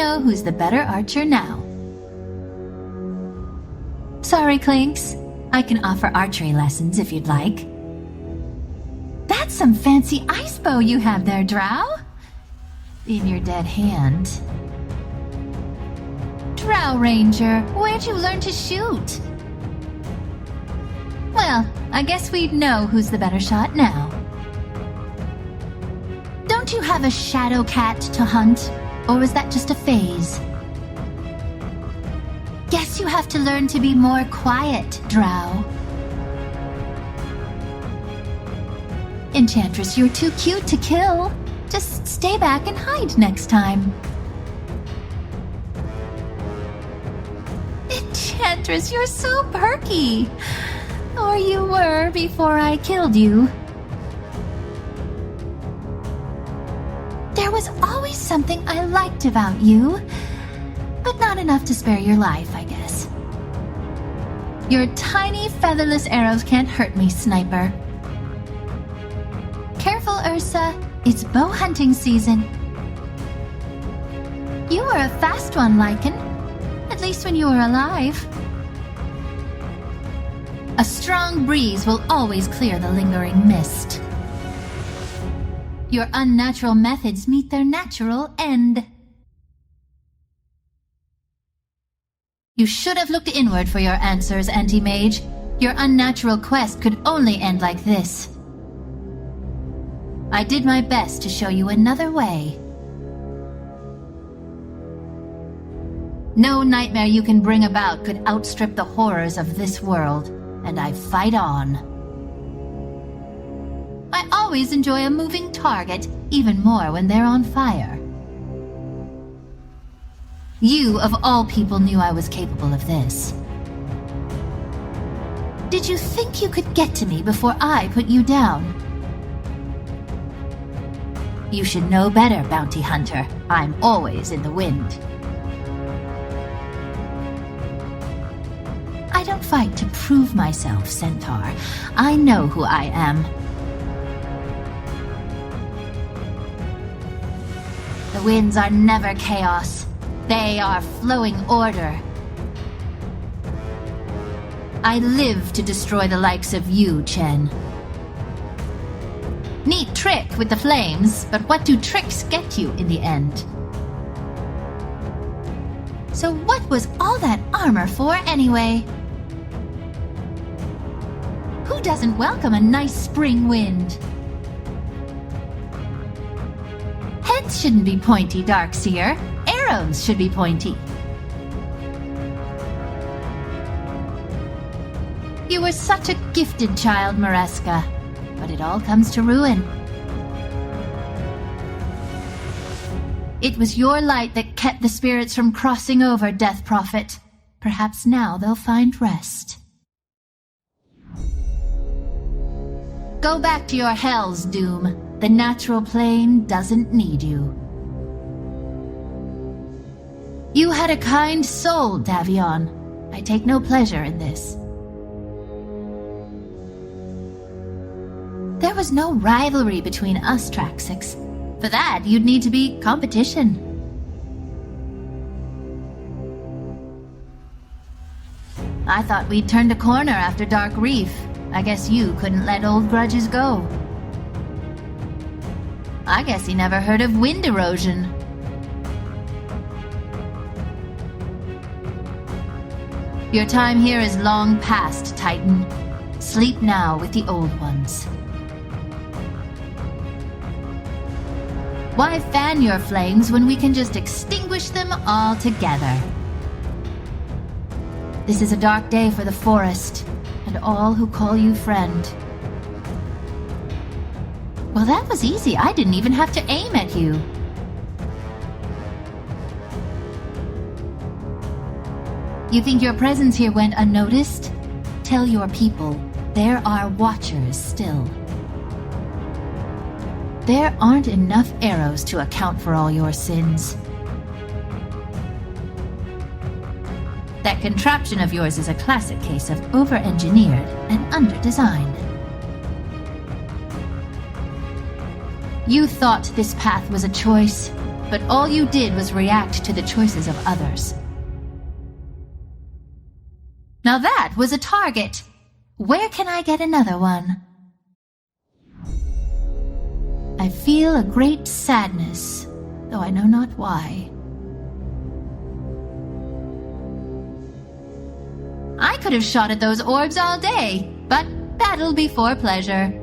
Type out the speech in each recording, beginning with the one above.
know who's the better archer now. Sorry, Clinks. I can offer archery lessons if you'd like. That's some fancy ice bow you have there, Drow. In your dead hand. Drow Ranger, where'd you learn to shoot? Well, I guess we'd know who's the better shot now. Don't you have a shadow cat to hunt? Or was that just a phase? Guess you have to learn to be more quiet, Drow. Enchantress, you're too cute to kill. Just stay back and hide next time. Enchantress, you're so perky. Or you were before I killed you. There was always something I liked about you, but not enough to spare your life, I guess. Your tiny featherless arrows can't hurt me, Sniper. Careful, Ursa. It's bow hunting season. You were a fast one, Lycan. At least when you were alive. A strong breeze will always clear the lingering mist. Your unnatural methods meet their natural end. You should have looked inward for your answers, Anti-Mage. Your unnatural quest could only end like this. I did my best to show you another way. No nightmare you can bring about could outstrip the horrors of this world, and I fight on. I always enjoy a moving target, even more when they're on fire. You, of all people, knew I was capable of this. Did you think you could get to me before I put you down? You should know better, Bounty Hunter. I'm always in the wind. I don't fight to prove myself, Centaur. I know who I am. The winds are never chaos. They are flowing order. I live to destroy the likes of you, Chen. Neat trick with the flames, but what do tricks get you in the end? So what was all that armor for anyway? Who doesn't welcome a nice spring wind? Heads shouldn't be pointy, Darkseer. Arrows should be pointy. You were such a gifted child, Mareska, but it all comes to ruin. It was your light that kept the spirits from crossing over, Death Prophet. Perhaps now they'll find rest. Go back to your hells, Doom. The natural plane doesn't need you. You had a kind soul, Davion. I take no pleasure in this. There was no rivalry between us, Traxix. For that, you'd need to be competition. I thought we'd turned a corner after Dark Reef. I guess you couldn't let old grudges go. I guess he never heard of wind erosion. Your time here is long past, Titan. Sleep now with the old ones. Why fan your flames when we can just extinguish them altogether? This is a dark day for the forest, and all who call you friend. Well, that was easy. I didn't even have to aim at you. You think your presence here went unnoticed? Tell your people, there are watchers still. There aren't enough arrows to account for all your sins. That contraption of yours is a classic case of over-engineered and under-designed. You thought this path was a choice. but all you did was react to the choices of others. Now that was a target. Where can I get another one? I feel a great sadness, though I know not why. I could have shot at those orbs all day, but battle before pleasure.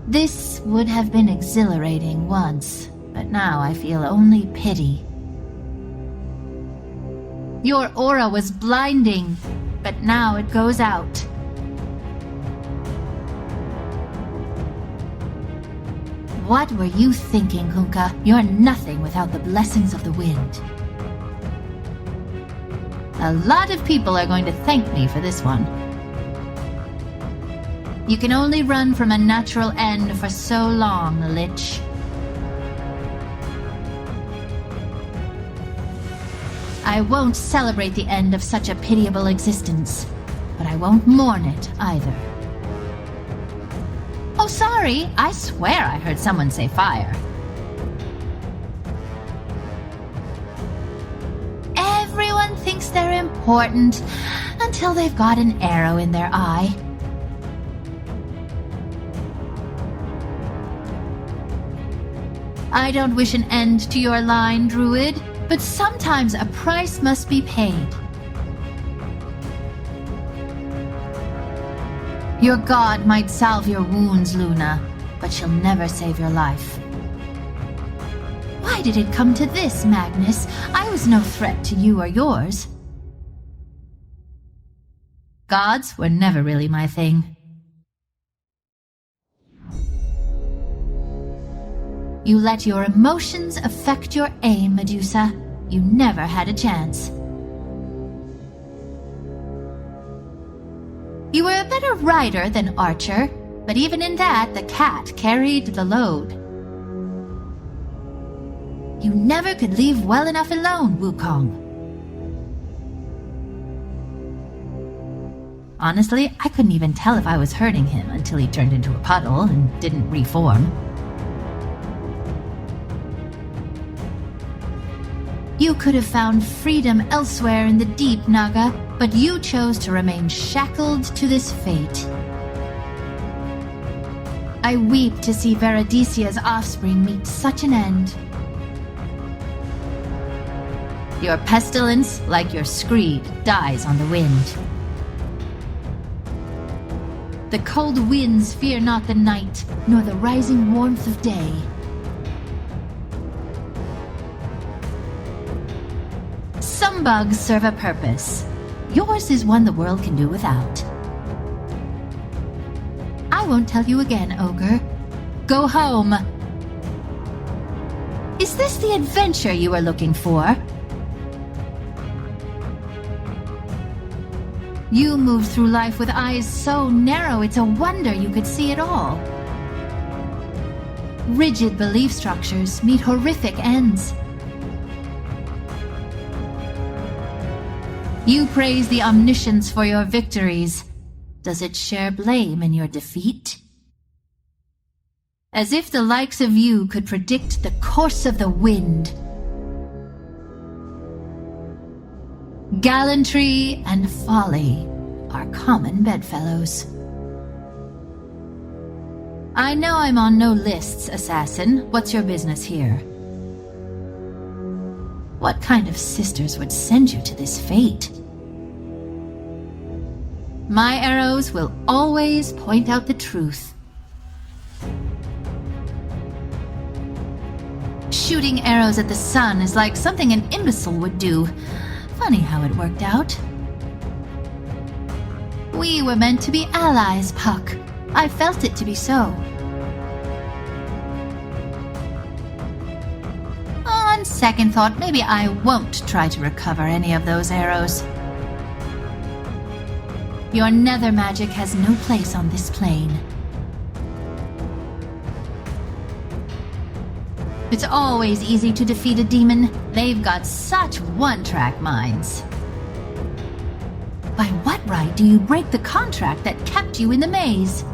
This would have been exhilarating once, but now I feel only pity. Your aura was blinding, but now it goes out. What were you thinking, Hunka? You're nothing without the blessings of the wind. A lot of people are going to thank me for this one. You can only run from a natural end for so long, Lich. I won't celebrate the end of such a pitiable existence, but I won't mourn it either. Oh, sorry, I swear I heard someone say fire. Everyone thinks they're important until they've got an arrow in their eye. I don't wish an end to your line, Druid, but sometimes a price must be paid. Your god might salve your wounds, Luna, but she'll never save your life. Why did it come to this, Magnus? I was no threat to you or yours. Gods were never really my thing. You let your emotions affect your aim, Medusa. You never had a chance. You were a better rider than archer, but even in that, the cat carried the load. You never could leave well enough alone, Wukong. Honestly, I couldn't even tell if I was hurting him until he turned into a puddle and didn't reform. You could have found freedom elsewhere in the deep, Naga, but you chose to remain shackled to this fate. I weep to see Veridicia's offspring meet such an end. Your pestilence, like your screed, dies on the wind. The cold winds fear not the night, nor the rising warmth of day. Some bugs serve a purpose. Yours is one the world can do without. I won't tell you again, Ogre. Go home. Is this the adventure you were looking for? You moved through life with eyes so narrow, it's a wonder you could see it all. Rigid belief structures meet horrific ends. You praise the omniscience for your victories. Does it share blame in your defeat? As if the likes of you could predict the course of the wind. Gallantry and folly are common bedfellows. I know I'm on no lists, assassin. What's your business here? What kind of sisters would send you to this fate? My arrows will always point out the truth. Shooting arrows at the sun is like something an imbecile would do. Funny how it worked out. We were meant to be allies, Puck. I felt it to be so. On second thought, maybe I won't try to recover any of those arrows. Your nether magic has no place on this plane. It's always easy to defeat a demon. They've got such one-track minds. By what right do you break the contract that kept you in the maze?